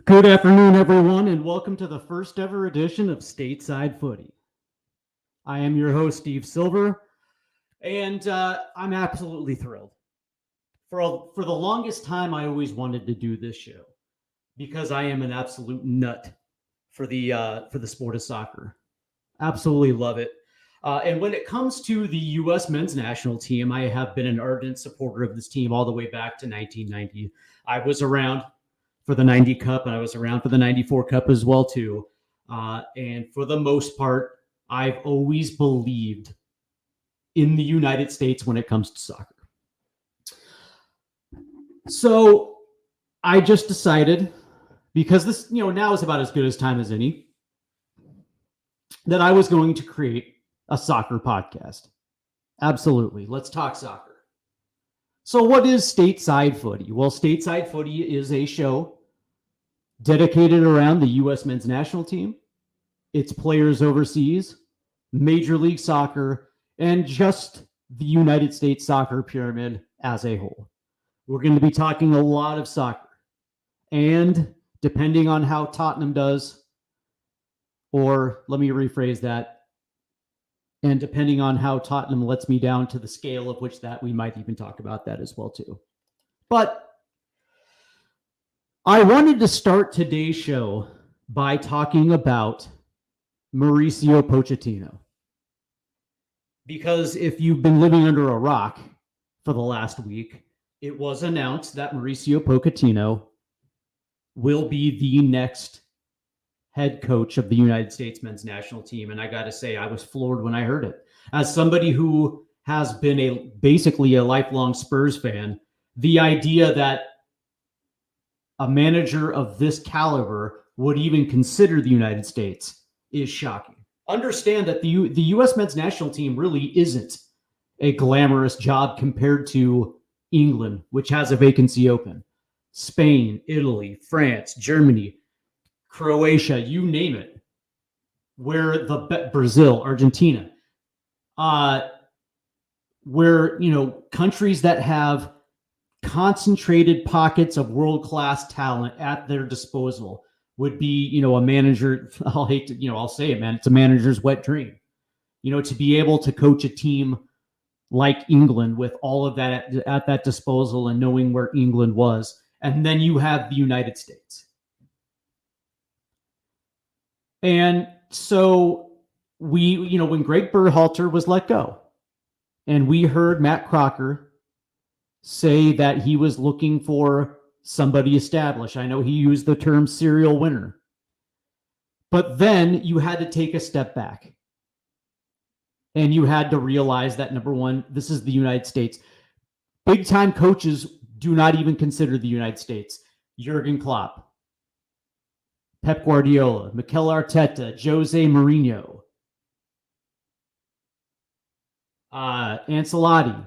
Good afternoon, everyone, and welcome to the first ever edition of Stateside Footy. I am your host, Steve Silver, and I'm absolutely thrilled. For the longest time, I always wanted to do this show because I am an absolute nut for the sport of soccer. Absolutely love it. And when it comes to the U.S. men's national team, I have been an ardent supporter of this team all the way back to 1990. I was around for the 90 Cup, and I was around for the 94 Cup as well, too. And for the most part, I've always believed in the United States when it comes to soccer. So I just decided, because this, now is about as good as time as any, that I was going to create a soccer podcast. Absolutely. Let's talk soccer. So what is Stateside Footy? Well, Stateside Footy is a show dedicated around the U.S. men's national team, its players overseas, Major League Soccer, and just the United States soccer pyramid as a whole. We're going to be talking a lot of soccer. And depending on how Tottenham does, or let me rephrase that, and depending on how Tottenham lets me down to the scale of which that we might even talk about that as well too. But I wanted to start today's show by talking about Mauricio Pochettino. Because if you've been living under a rock for the last week, it was announced that Mauricio Pochettino will be the next head coach of the United States men's national team. And I got to say, I was floored when I heard it. As somebody who has been basically a lifelong Spurs fan, the idea that a manager of this caliber would even consider the United States is shocking. Understand that the U.S. men's national team really isn't a glamorous job compared to England, which has a vacancy open. Spain, Italy, France, Germany, Croatia, you name it, where Brazil, Argentina, where, countries that have concentrated pockets of world-class talent at their disposal would be, a manager. I'll say it, man, it's a manager's wet dream, to be able to coach a team like England with all of that at that disposal and knowing where England was. And then you have the United States. And so when Greg Berhalter was let go, and we heard Matt Crocker say that he was looking for somebody established. I know he used the term serial winner. But then you had to take a step back. And you had to realize that, number one, this is the United States. Big-time coaches do not even consider the United States. Jurgen Klopp, Pep Guardiola, Mikel Arteta, Jose Mourinho, Ancelotti.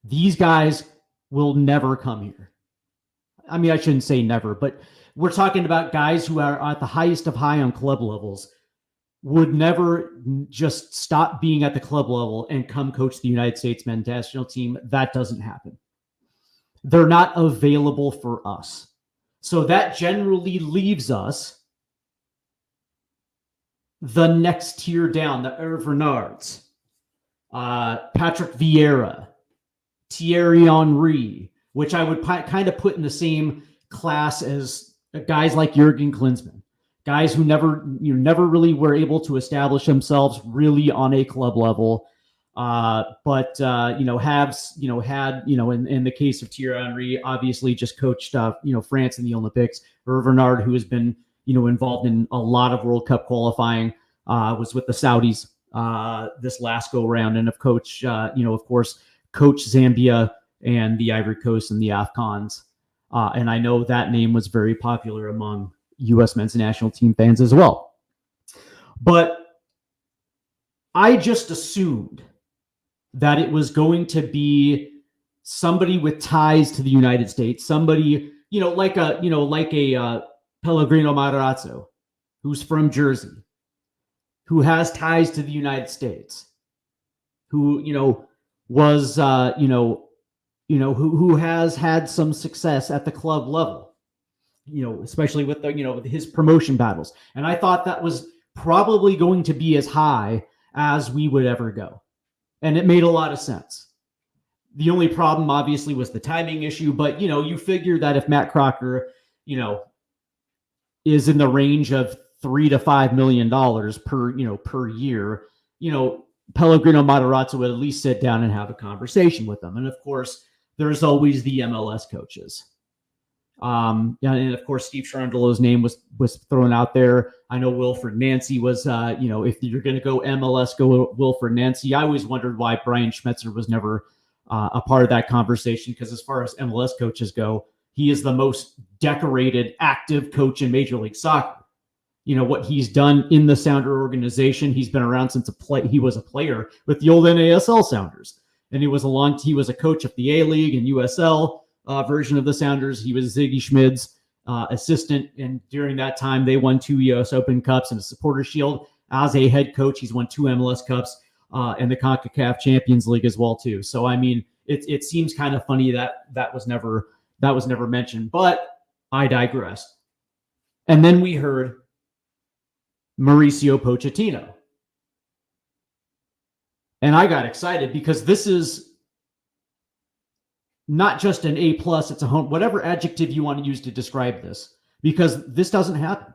These guys will never come here. I mean, I shouldn't say never, but we're talking about guys who are at the highest of high on club levels, would never just stop being at the club level and come coach the United States men's national team. That doesn't happen. They're not available for us. So that generally leaves us the next tier down, the Hervé Renards, Patrick Vieira, Thierry Henry, which I would kind of put in the same class as guys like Jurgen Klinsmann, guys who never really were able to establish themselves really on a club level, but had in the case of Thierry Henry, obviously just coached France in the Olympics. Hervé Renard, who has been involved in a lot of World Cup qualifying, was with the Saudis this last go round, and of course coached Zambia and the Ivory Coast and the AFCONs. And I know that name was very popular among U.S. men's national team fans as well. But I just assumed that it was going to be somebody with ties to the United States, somebody, like a Pellegrino Matarazzo, who's from Jersey, who has ties to the United States, who, was, who has had some success at the club level. especially with with his promotion battles. And I thought that was probably going to be as high as we would ever go. And it made a lot of sense. The only problem, obviously, was the timing issue. But, you figure that if Matt Crocker, is in the range of $3 to $5 million per year, Pellegrino Matarazzo would at least sit down and have a conversation with them. And of course, there's always the MLS coaches. And of course, Steve Cherundolo's name was thrown out there. I know Wilfred Nancy was, if you're going to go MLS, go Wilfred Nancy. I always wondered why Brian Schmetzer was never a part of that conversation, because as far as MLS coaches go, he is the most decorated, active coach in Major League Soccer. What he's done in the Sounder organization. He's been around since he was a player with the old NASL Sounders, and he was a coach of the A-League and USL version of the Sounders. He was Ziggy Schmid's assistant, and during that time, they won 2 US Open Cups and a Supporter Shield. As a head coach, he's won 2 MLS Cups and the CONCACAF Champions League as well too. So I mean, it seems kind of funny that was never mentioned, but I digress. And then we heard Mauricio Pochettino. And I got excited because this is not just an A+, it's a home, whatever adjective you want to use to describe this, because this doesn't happen.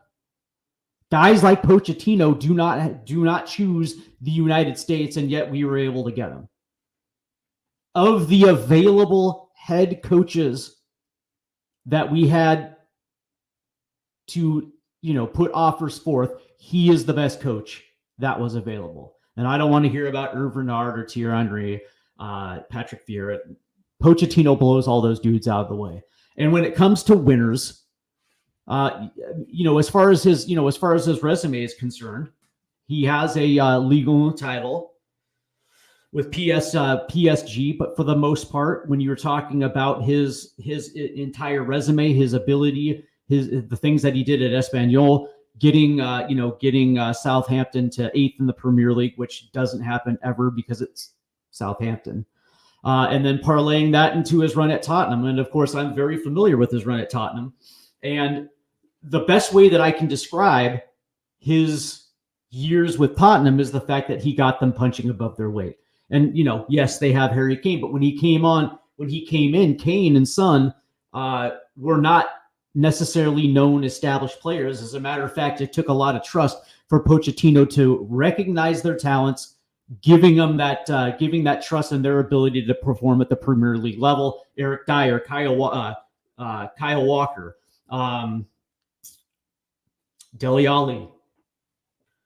Guys like Pochettino do not choose the United States, and yet we were able to get him. Of the available head coaches that we had to, put offers forth, he is the best coach that was available. And I don't want to hear about Hervé Renard or Thierry Henry, Patrick Vieira. Pochettino blows all those dudes out of the way. And when it comes to winners, as far as his resume is concerned, he has a legal title with PSG, but for the most part, when you're talking about his entire resume, his ability, the things that he did at Espanyol, getting Southampton to 8th in the Premier League, which doesn't happen ever because it's Southampton. And then parlaying that into his run at Tottenham. And of course, I'm very familiar with his run at Tottenham. And the best way that I can describe his years with Tottenham is the fact that he got them punching above their weight. And, yes, they have Harry Kane, but when he came in, Kane and Son were not necessarily known established players. As a matter of fact, it took a lot of trust for Pochettino to recognize their talents, giving that trust in their ability to perform at the Premier League level. Eric Dyer, Kyle Walker, Dele Alli,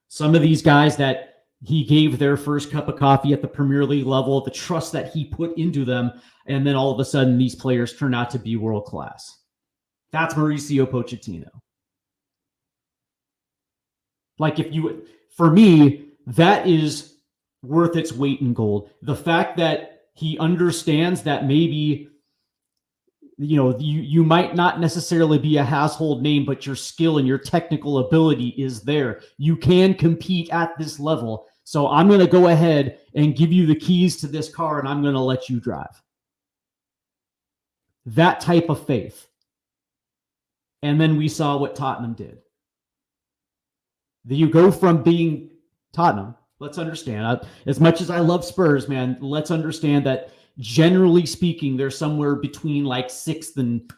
some of these guys that he gave their first cup of coffee at the Premier League level, the trust that he put into them, and then all of a sudden these players turn out to be world class. That's Mauricio Pochettino. For me, that is worth its weight in gold. The fact that he understands that maybe, you might not necessarily be a household name, but your skill and your technical ability is there. You can compete at this level. So I'm going to go ahead and give you the keys to this car, and I'm going to let you drive. That type of faith. And then we saw what Tottenham did. You go from being Tottenham. Let's understand. As much as I love Spurs, man, let's understand that generally speaking, they're somewhere between like sixth and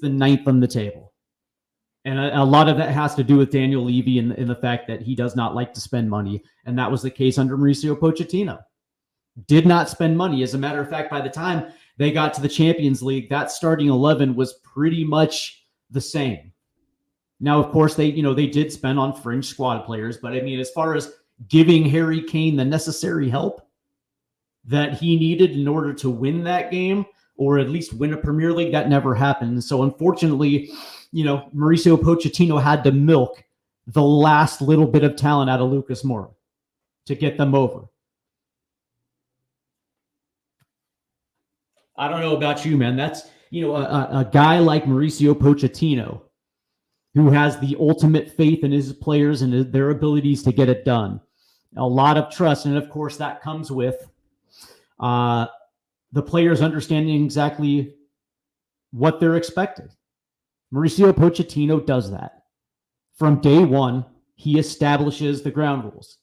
ninth on the table. And a lot of that has to do with Daniel Levy and the fact that he does not like to spend money. And that was the case under Mauricio Pochettino. Did not spend money. As a matter of fact, by the time they got to the Champions League, that starting 11 was pretty much the same. Now, of course, they did spend on fringe squad players. But I mean, as far as giving Harry Kane the necessary help that he needed in order to win that game, or at least win a Premier League, that never happened. So unfortunately, Mauricio Pochettino had to milk the last little bit of talent out of Lucas Moura to get them over. I don't know about you, man. That's, a guy like Mauricio Pochettino who has the ultimate faith in his players and their abilities to get it done. A lot of trust. And of course, that comes with the players understanding exactly what they're expected. Mauricio Pochettino does that. From day one, he establishes the ground rules.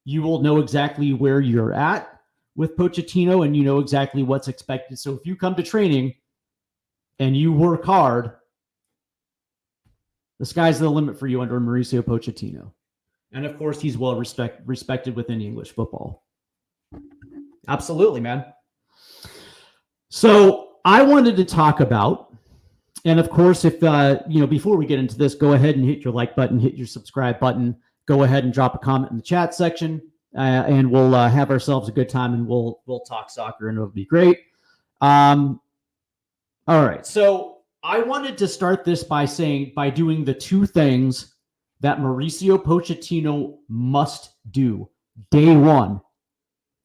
You will know exactly where you're at with Pochettino, and you know exactly what's expected. So if you come to training and you work hard, the sky's the limit for you under Mauricio Pochettino. And of course, he's well respected within English football. Absolutely, man. So I wanted to talk about, and of course, if before we get into this, go ahead and hit your like button, hit your subscribe button. Go ahead and drop a comment in the chat section, and we'll have ourselves a good time, and we'll talk soccer, and it'll be great. All right, so I wanted to start this by doing the two things that Mauricio Pochettino must do day one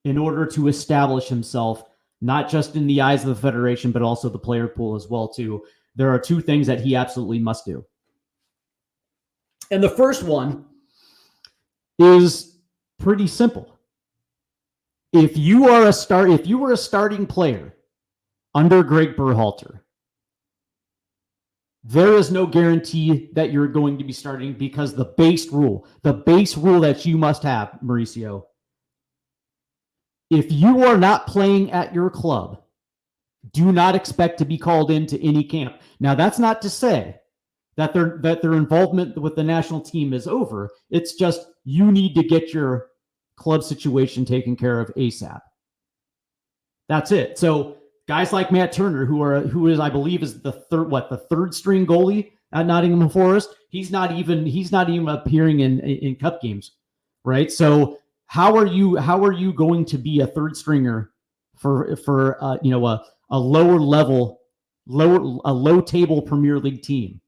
in order to establish himself, not just in the eyes of the federation, but also the player pool as well, too. There are two things that he absolutely must do. And the first one is pretty simple. If you were a starting player under Greg Berhalter, there is no guarantee that you're going to be starting, because the base rule that you must have, Mauricio, if you are not playing at your club, do not expect to be called into any camp. Now, that's not to say that their involvement with the national team is over. It's just you need to get your club situation taken care of ASAP. That's it. So guys like Matt Turner, who is I believe is the third string goalie at Nottingham Forest, he's not even appearing in cup games, right? So how are you going to be a third stringer for a low table Premier League team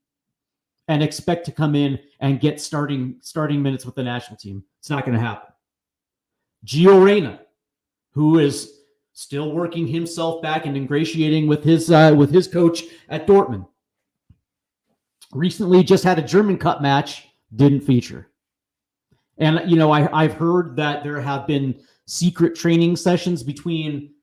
and expect to come in and get starting minutes with the national team? It's not going to happen. Gio Reyna, who is still working himself back and ingratiating with his coach at Dortmund, recently just had a German Cup match, didn't feature. And I've heard that there have been secret training sessions between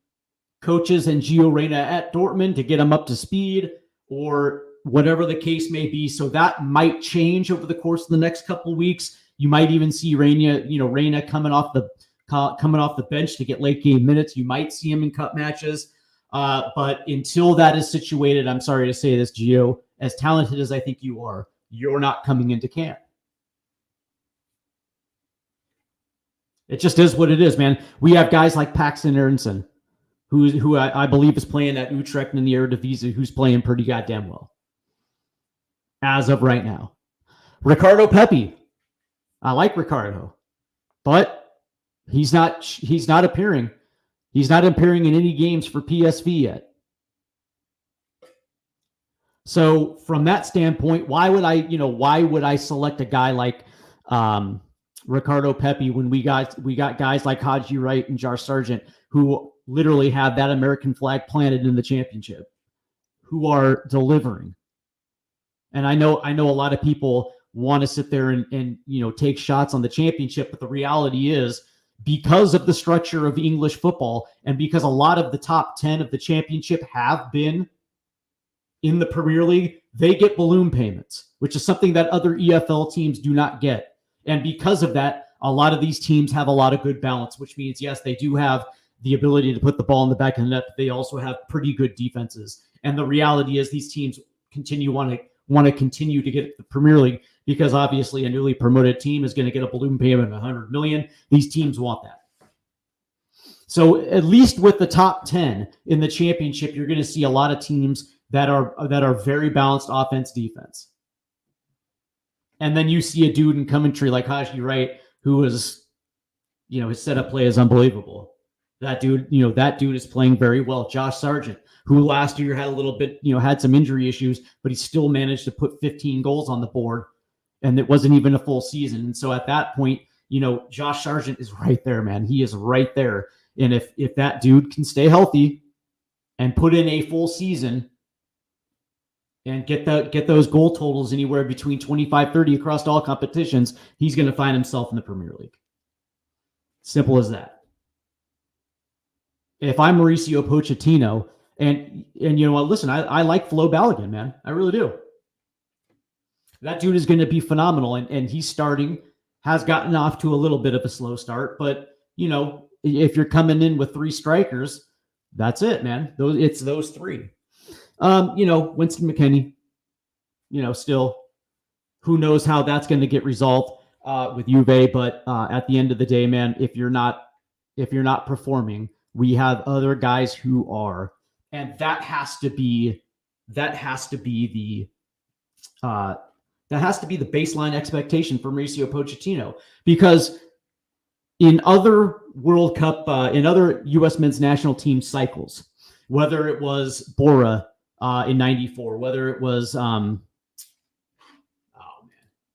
coaches and Gio Reyna at Dortmund to get him up to speed, or whatever the case may be. So that might change over the course of the next couple of weeks. You might even see Reyna coming off the bench to get late game minutes. You might see him in cup matches. But until that is situated, I'm sorry to say this, Gio, as talented as I think you are, you're not coming into camp. It just is what it is, man. We have guys like Paxton Aronson, who I believe is playing at Utrecht in the Eredivisie, who's playing pretty goddamn well as of right now. Ricardo Pepi, I like Ricardo, but he's not appearing. He's not appearing in any games for PSV yet. So from that standpoint, why would I select a guy like Ricardo Pepi when we got guys like Haji Wright and Jar Sargent, who literally have that American flag planted in the championship, who are delivering? And I know a lot of people want to sit there and take shots on the championship, but the reality is, because of the structure of English football, and because a lot of the top 10 of the championship have been in the Premier League, they get balloon payments, which is something that other EFL teams do not get. And because of that, a lot of these teams have a lot of good balance, which means, yes, they do have the ability to put the ball in the back of the net, but they also have pretty good defenses. And the reality is, these teams want to continue to get the Premier League, because obviously a newly promoted team is going to get a balloon payment of $100 million. These teams want that. So at least with the top 10 in the championship, you're going to see a lot of teams that are very balanced offense, defense. And then you see a dude in Coventry like Haji Wright, who is, his setup play is unbelievable. That dude is playing very well. Josh Sargent, who last year had a little bit, had some injury issues, but he still managed to put 15 goals on the board, and it wasn't even a full season. And so at that point, Josh Sargent is right there, man. He is right there. And if that dude can stay healthy and put in a full season and get those goal totals anywhere between 25, 30 across all competitions, he's going to find himself in the Premier League. Simple as that. If I'm Mauricio Pochettino, and you know what, listen, I like Flo Balogun, man. I really do. That dude is going to be phenomenal. And he's starting, has gotten off to a little bit of a slow start. But, you know, if you're coming in with 3 strikers, that's it, man. It's those 3. You know, Winston McKennie, you know, still, who knows how that's going to get resolved with Juve. But at the end of the day, man, if you're not performing, we have other guys who are, and that has to be the baseline expectation for Mauricio Pochettino, because in other World Cup, in other U.S. men's national team cycles, whether it was Bora in '94, whether it was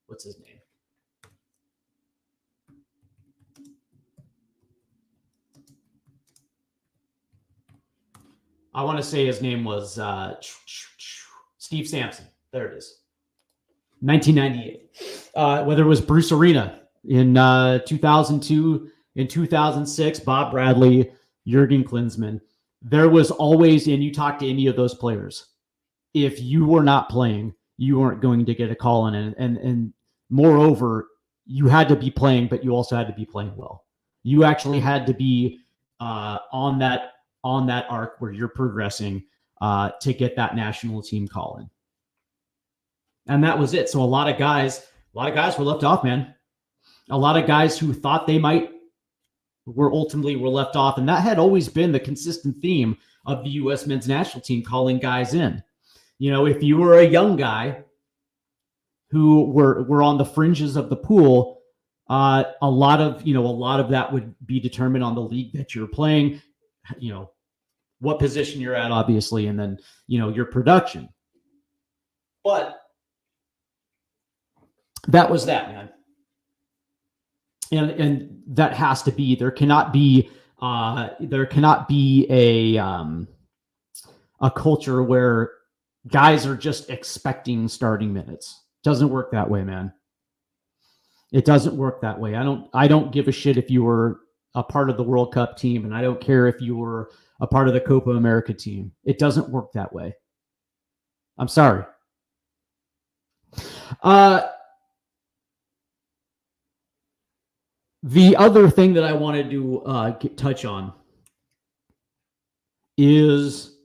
what's his name? I want to say his name was Steve Sampson. There it is. 1998. Whether it was Bruce Arena in 2002, in 2006, Bob Bradley, Jurgen Klinsmann, there was always, and you talk to any of those players, if you were not playing, you weren't going to get a call in. And moreover, you had to be playing, but you also had to be playing well. You actually had to be on that arc where you're progressing to get that national team call in. And that was it. So a lot of guys were left off, man. A lot of guys who thought they were left off. And that had always been the consistent theme of the U.S. men's national team, calling guys in. You know, if you were a young guy who were on the fringes of the pool, a lot of that would be determined on the league that you're playing, you know, what position you're at, obviously, and then, you know, your production. But that was that, man. And that has to be, there cannot be a culture where guys are just expecting starting minutes. Doesn't work that way, man. It doesn't work that way. I don't give a shit if you were a part of the World Cup team, and I don't care if you were a part of the Copa America team. It doesn't work that way. I'm sorry. The other thing that I wanted to touch on is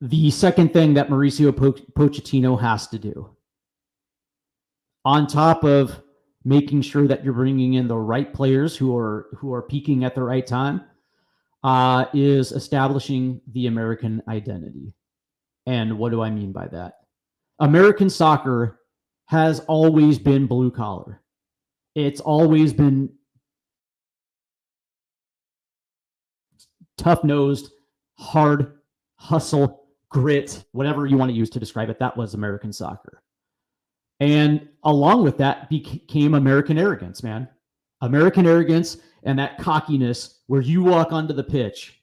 the second thing that Mauricio Pochettino has to do. On top of making sure that you're bringing in the right players who are peaking at the right time, is establishing the American identity. And what do I mean by that? American soccer has always been blue collar. It's always been tough-nosed, hard, hustle, grit, whatever you want to use to describe it. That was American soccer. And along with that became American arrogance, man. American arrogance and that cockiness where you walk onto the pitch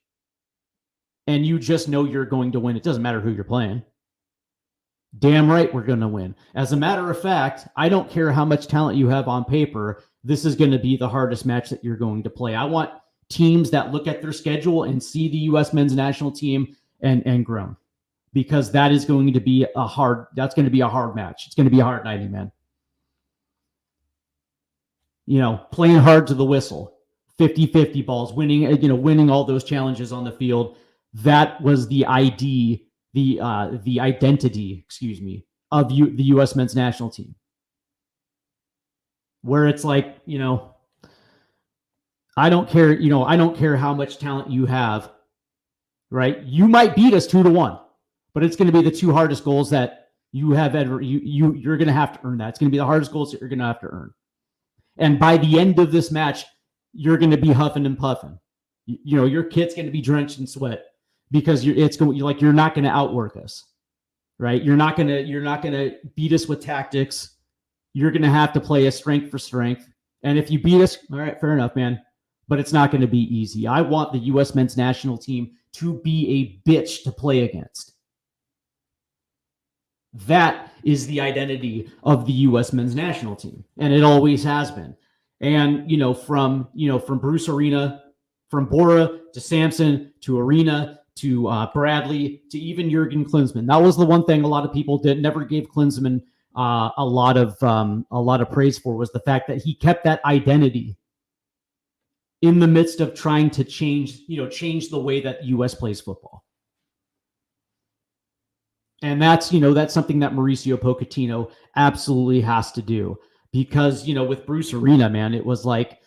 and you just know you're going to win. It doesn't matter who you're playing. Damn right we're going to win. As a matter of fact, I don't care how much talent you have on paper. This is going to be the hardest match that you're going to play. I want teams that look at their schedule and see the U.S. men's national team and groan, because that is going to be a hard match. It's going to be a hard night, man. You know, playing hard to the whistle, 50-50 balls, winning all those challenges on the field. That was the identity, of the U.S. men's national team. Where it's like, you know, I don't care how much talent you have, right? You might beat us 2-1, but it's going to be the 2 hardest goals that you have ever, you're going to have to earn that. It's going to be the hardest goals that you're going to have to earn. And by the end of this match, you're going to be huffing and puffing. You know, your kit's going to be drenched in sweat because you're not going to outwork us, right? You're not going to beat us with tactics. You're going to have to play a strength for strength. And if you beat us, all right, fair enough, man. But it's not going to be easy. I want the U.S. men's national team to be a bitch to play against. That is the identity of the U.S. men's national team, and it always has been. And from Bruce Arena, from Bora to Sampson to Arena to Bradley, to even Jurgen Klinsmann. That was the one thing a lot of people never gave Klinsmann a lot of praise for, was the fact that he kept that identity in the midst of trying to change the way that U.S. plays football. And that's something that Mauricio Pochettino absolutely has to do, because, with Bruce Arena, man, it was like,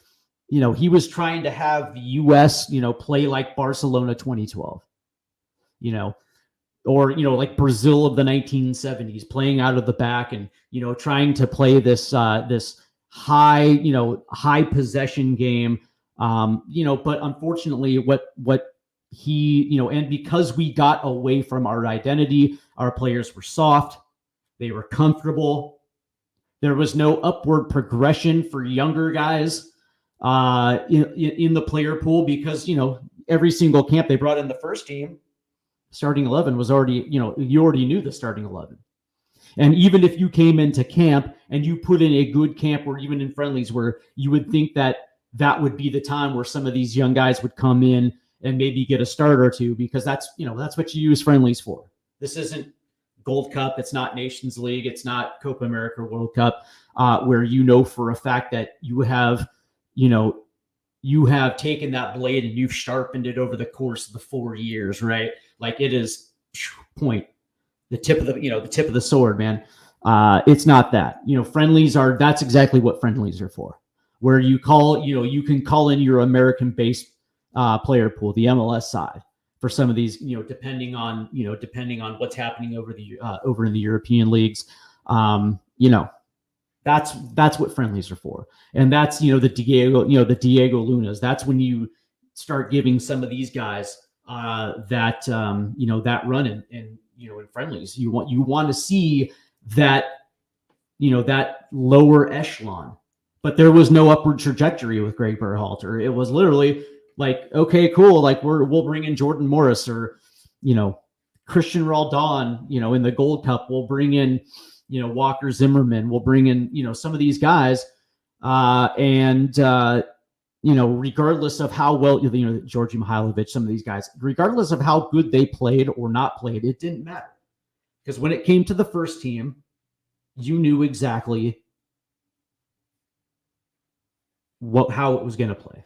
he was trying to have the U.S., play like Barcelona 2012, or, like Brazil of the 1970s, playing out of the back and, trying to play this high possession game. But unfortunately what he, and because we got away from our identity, our players were soft, they were comfortable. There was no upward progression for younger guys in the player pool, because, every single camp they brought in the first team, starting 11 was already, you already knew the starting 11. And even if you came into camp and you put in a good camp, or even in friendlies, where you would think that would be the time where some of these young guys would come in and maybe get a start or two, because that's what you use friendlies for. This isn't Gold Cup. It's not Nations League. It's not Copa America, World Cup, where for a fact that you have taken that blade and you've sharpened it over the course of the 4 years, right? Like, it is the tip of the sword, man. It's not that. Friendlies that's exactly what friendlies are for, where you can call in your American-based player pool, the MLS side, for some of these, depending on what's happening over in the European leagues. That's what friendlies are for. And that's, the Diego Lunas. That's when you start giving some of these guys that run in friendlies. You want to see that, that lower echelon. But there was no upward trajectory with Greg Berhalter. It was literally like, okay, cool. Like, we'll bring in Jordan Morris, or, Christian Roldan, in the Gold Cup. We'll bring in, Walker Zimmerman. We'll bring in, some of these guys. Regardless of how well, Georgi Mihailovic, some of these guys, regardless of how good they played or not played, it didn't matter. Because when it came to the first team, you knew exactly how it was going to play.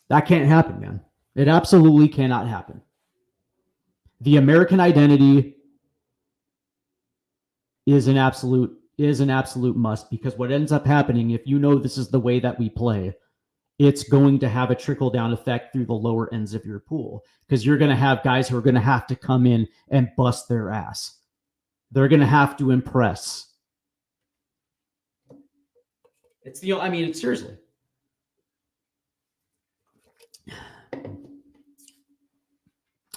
That can't happen, man. It absolutely cannot happen. The American identity is an absolute must, because what ends up happening, if this is the way that we play, it's going to have a trickle-down effect through the lower ends of your pool, because you're going to have guys who are going to have to come in and bust their ass. They're going to have to impress. It's seriously.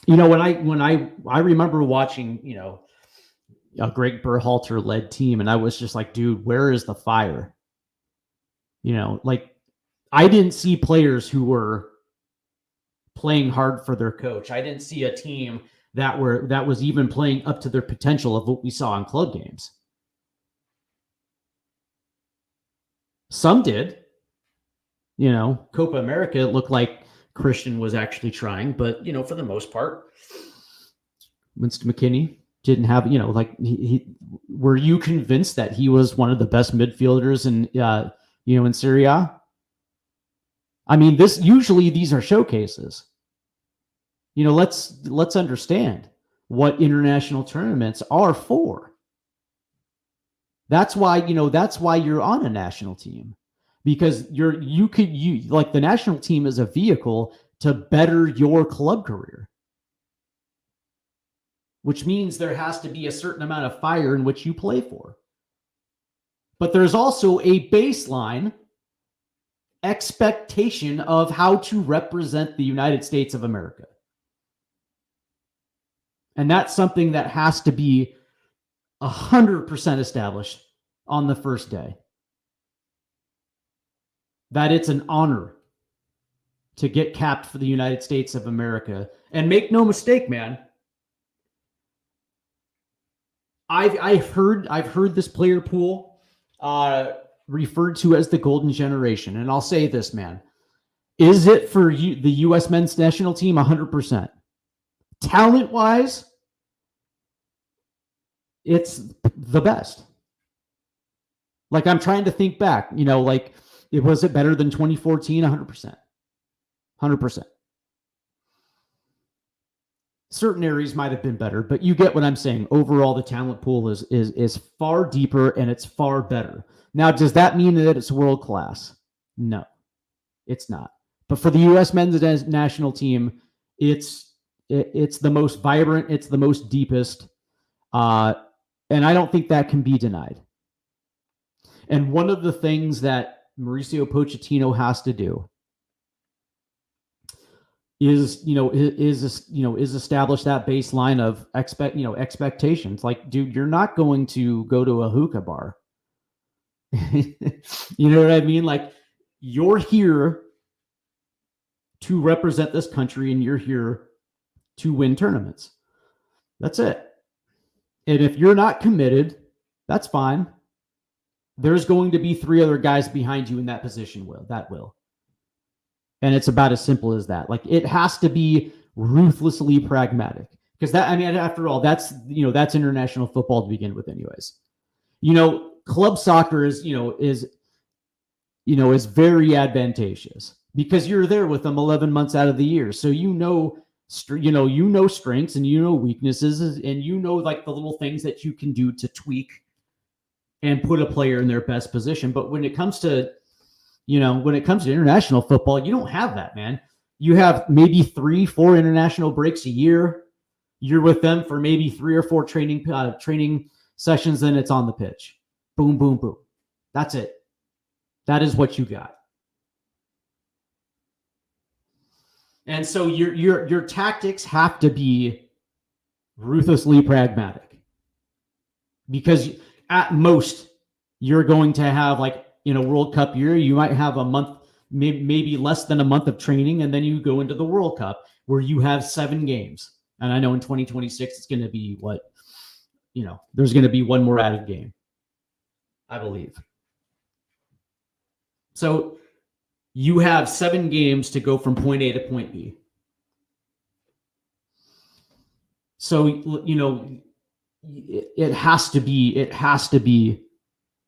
When I remember watching, a Greg Berhalter led team, and I was just like, dude, where is the fire? I didn't see players who were playing hard for their coach. I didn't see a team that was even playing up to their potential of what we saw in club games. Some did. Copa America, it looked like Christian was actually trying, but for the most part, Winston McKinney didn't have, were you convinced that he was one of the best midfielders in Serie A? Usually these are showcases. Let's understand what international tournaments are for. That's why you're on a national team, because the national team is a vehicle to better your club career, which means there has to be a certain amount of fire in which you play for. But there's also a baseline expectation of how to represent the United States of America. And that's something that has to be 100% established on the first day. That it's an honor to get capped for the United States of America. And make no mistake, man, I've heard this player pool referred to as the golden generation. And I'll say this, man, Is it for you, the U.S. men's national team? 100%. Talent-wise, it's the best. Like, I'm trying to think back, like, was it better than 2014? 100%. 100%. Certain areas might have been better, but you get what I'm saying. Overall, the talent pool is far deeper and it's far better. Now, does that mean that it's world class? No, it's not. But for the U.S. men's national team, it's the most vibrant, it's the most deepest, and I don't think that can be denied. And one of the things that Mauricio Pochettino has to do is establish that baseline of expectations. Like, dude, you're not going to go to a hookah bar. You know what I mean? Like, you're here to represent this country and you're here to win tournaments. That's it. And if you're not committed, that's fine. There's going to be 3 other guys behind you in that position that will. And it's about as simple as that. Like, it has to be ruthlessly pragmatic, because after all, that's international football to begin with anyways. Club soccer is very advantageous because you're there with them 11 months out of the year. So strengths and weaknesses, and like the little things that you can do to tweak and put a player in their best position. But when it comes to international football, you don't have that, man. You have maybe 3-4 international breaks a year. You're with them for maybe 3 or 4 training sessions, then it's on the pitch. Boom, boom, boom. That's it. That is what you got. And so your tactics have to be ruthlessly pragmatic, because at most you're going to have, like, in a World Cup year, you might have a month, maybe less than a month of training, and then you go into the World Cup where you have 7 games. And I know in 2026 it's going to be there's going to be one more added game, I believe. So you have 7 games to go from point A to point B. So, it has to be,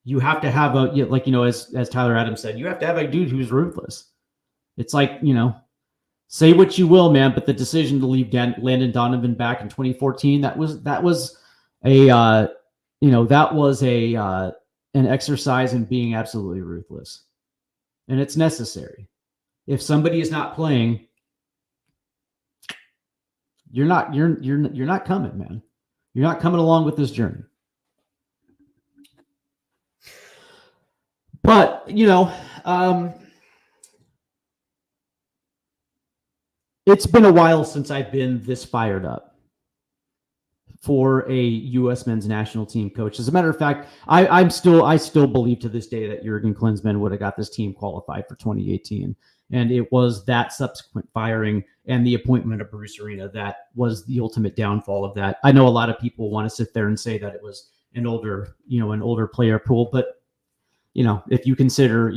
you have to have as Tyler Adams said, you have to have a dude who's ruthless. It's like, say what you will, man, but the decision to leave Landon Donovan back in 2014, that was an exercise in being absolutely ruthless. And it's necessary. If somebody is not playing, you're not coming, man. You're not coming along with this journey. But, it's been a while since I've been this fired up for a U.S. men's national team coach. As a matter of fact, I still believe to this day that Jurgen Klinsmann would have got this team qualified for 2018. And it was that subsequent firing and the appointment of Bruce Arena that was the ultimate downfall of that. I know a lot of people want to sit there and say that it was an older player pool, but if you consider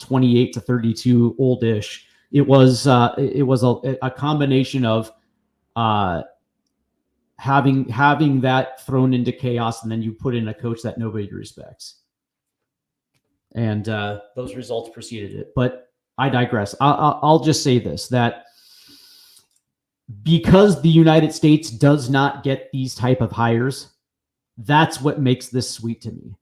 28 to 32 oldish, it was a combination of having that thrown into chaos, and then you put in a coach that nobody respects, and those results preceded it. But I digress. I'll just say this, that because the United States does not get these type of hires, that's what makes this sweet to me.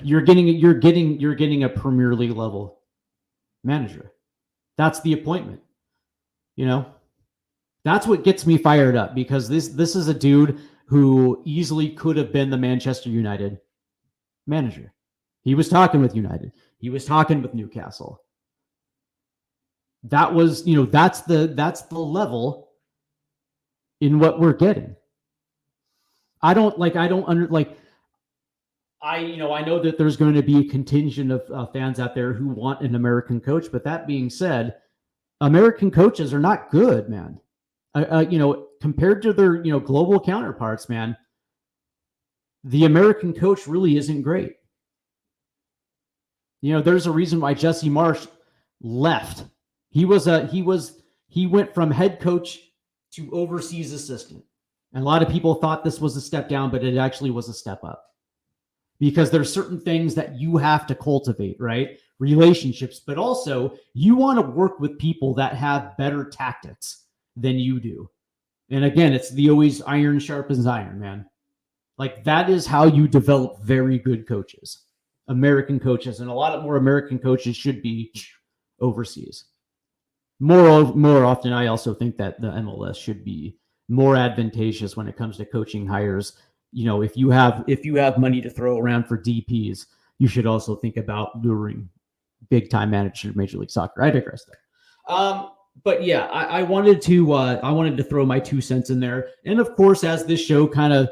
You're getting a Premier League level manager. That's the appointment. That's what gets me fired up, because this is a dude who easily could have been the Manchester United manager. He was talking with United. He was talking with Newcastle. That was, that's the level in what we're getting. I know that there's going to be a contingent of fans out there who want an American coach, but that being said, American coaches are not good, man. Compared to their, global counterparts, man, the American coach really isn't great. There's a reason why Jesse Marsh left. He went from head coach to overseas assistant. And a lot of people thought this was a step down, but it actually was a step up. Because there's certain things that you have to cultivate, right? Relationships, but also you want to work with people that have better tactics than you do. And again, it's the always iron sharpens iron, man. Like that is how you develop very good coaches, American coaches. And a lot more American coaches should be overseas. More often, I also think that the MLS should be more advantageous when it comes to coaching hires. You know, if you have money to throw around for DPs, you should also think about luring big time managers to Major League Soccer. I digress there. But yeah, I wanted to throw my 2 cents in there. And of course, as this show kind of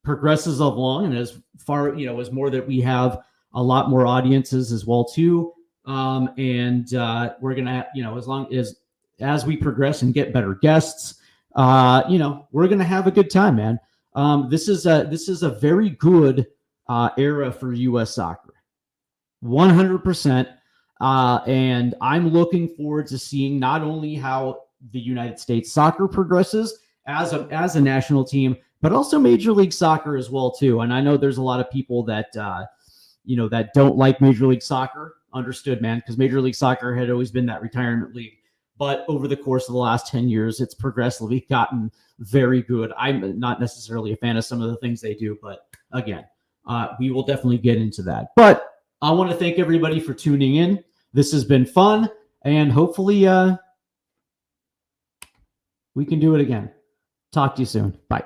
progresses along, and as far as more that we have a lot more audiences as well too. We're gonna as we progress and get better guests, we're gonna have a good time, man. This is a very good era for U.S. soccer, 100%. And I'm looking forward to seeing not only how the United States soccer progresses as a national team, but also Major League Soccer as well too. And I know there's a lot of people that that don't like Major League Soccer. Understood, man, because Major League Soccer had always been that retirement league. But over the course of the last 10 years, it's progressively gotten very good. I'm not necessarily a fan of some of the things they do, but again, we will definitely get into that. But I want to thank everybody for tuning in. This has been fun, and hopefully we can do it again. Talk to you soon. Bye.